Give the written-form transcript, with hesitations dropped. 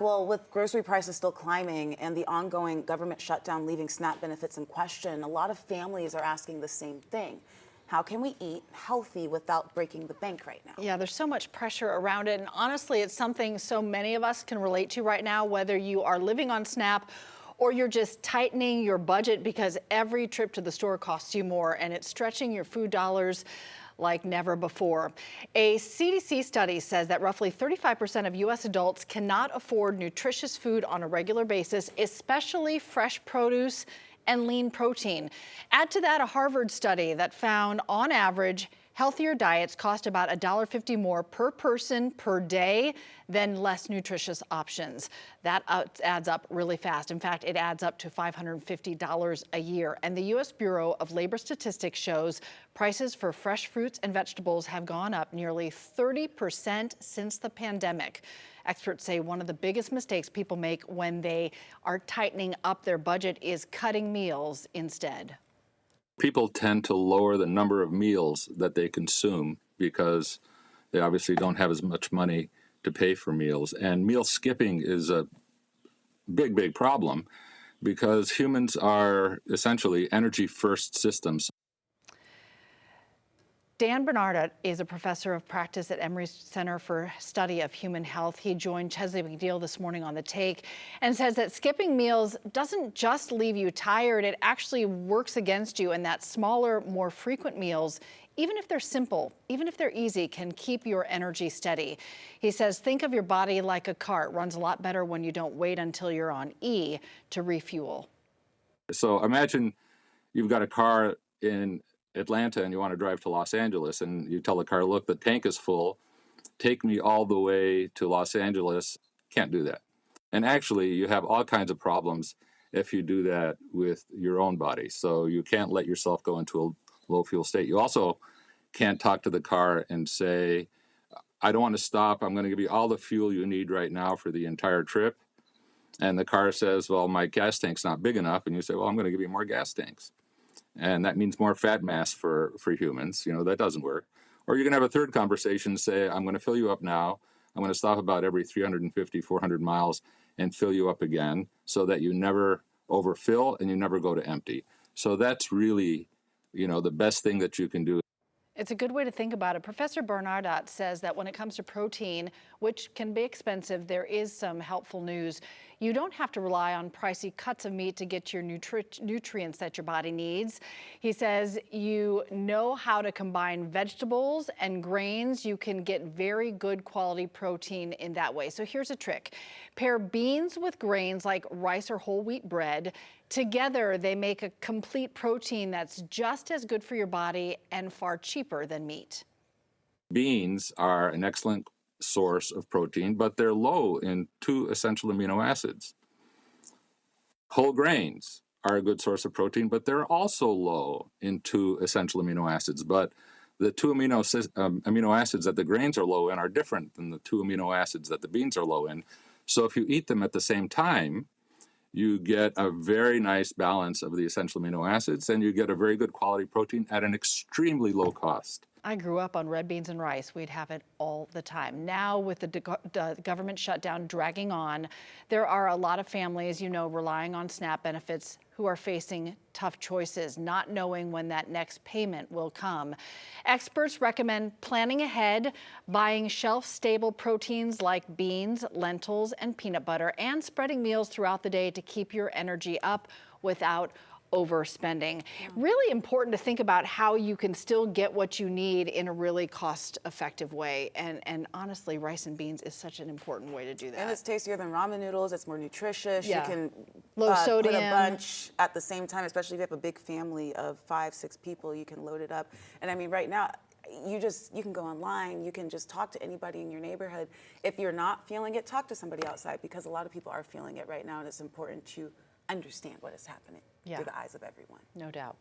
Well, with grocery prices still climbing and the ongoing government shutdown leaving SNAP benefits in question, a lot of families are asking the same thing. How can we eat healthy without breaking the bank right now? Yeah, there's so much pressure around it. And honestly, it's something so many of us can relate to right now, whether you are living on SNAP or you're just tightening your budget because every trip to the store costs you more and it's stretching your food dollars like never before. A CDC study says that roughly 35% of U.S. adults cannot afford nutritious food on a regular basis, especially fresh produce and lean protein. Add to that a Harvard study that found, on average, healthier diets cost about $1.50 more per person per day than less nutritious options. That adds up really fast. In fact, it adds up to $550 a year. And the U.S. Bureau of Labor Statistics shows prices for fresh fruits and vegetables have gone up nearly 30% since the pandemic. Experts say one of the biggest mistakes people make when they are tightening up their budget is cutting meals instead. People tend to lower the number of meals that they consume because they obviously don't have as much money to pay for meals. And meal skipping is a big problem because humans are essentially energy-first systems. Dan Bernardat is a professor of practice at Emory Center for Study of Human Health. He joined Chesley McNeil this morning on The Take and says that skipping meals doesn't just leave you tired, it actually works against you, and that smaller, more frequent meals, even if they're simple, even if they're easy, can keep your energy steady. He says, think of your body like a car. It runs a lot better when you don't wait until you're on E to refuel. So imagine you've got a car in Atlanta and you want to drive to Los Angeles, and you tell the car, look, the tank is full, take me all the way to Los Angeles. Can't do that. And actually, you have all kinds of problems if you do that with your own body. So you can't let yourself go into a low fuel state. You also can't talk to the car and say, I don't want to stop. I'm going to give you all the fuel you need right now for the entire trip. And the car says, well, my gas tank's not big enough. And you say, well, I'm going to give you more gas tanks. And that means more fat mass for humans. You know, that doesn't work. Or you can have a third conversation, say, I'm going to fill you up now. I'm going to stop about every 350, 400 miles and fill you up again so that you never overfill and you never go to empty. So that's really, you know, the best thing that you can do. It's a good way to think about it. Professor Bernardat says that when it comes to protein, which can be expensive, there is some helpful news. You don't have to rely on pricey cuts of meat to get your nutrients that your body needs. He says you know how to combine vegetables and grains. You can get very good quality protein in that way. So here's a trick. Pair beans with grains like rice or whole wheat bread. Together, they make a complete protein that's just as good for your body and far cheaper than meat. Beans are an excellent source of protein, but they're low in 2 essential amino acids. Whole grains are a good source of protein, but they're also low in 2 essential amino acids. But the 2 amino acids that the grains are low in are different than the 2 amino acids that the beans are low in. So if you eat them at the same time, you get a very nice balance of the essential amino acids, and you get a very good quality protein at an extremely low cost. I grew up on red beans and rice. We'd have it all the time. Now, with the government shutdown dragging on, there are a lot of families, you know, relying on SNAP benefits who are facing tough choices, not knowing when that next payment will come. Experts recommend planning ahead, buying shelf-stable proteins like beans, lentils, and peanut butter, and spreading meals throughout the day to keep your energy up without overspending. Really important to think about how you can still get what you need in a really cost-effective way. And honestly, rice and beans is such an important way to do that. And it's tastier than ramen noodles. It's more nutritious. Yeah. You can low sodium. put a bunch at the same time, especially if you have a big family of 5, 6 people, you can load it up. And I mean, right now, you can go online, you can just talk to anybody in your neighborhood. If you're not feeling it, talk to somebody outside, because a lot of people are feeling it right now, and it's important to understand what is happening through the eyes of everyone. No doubt.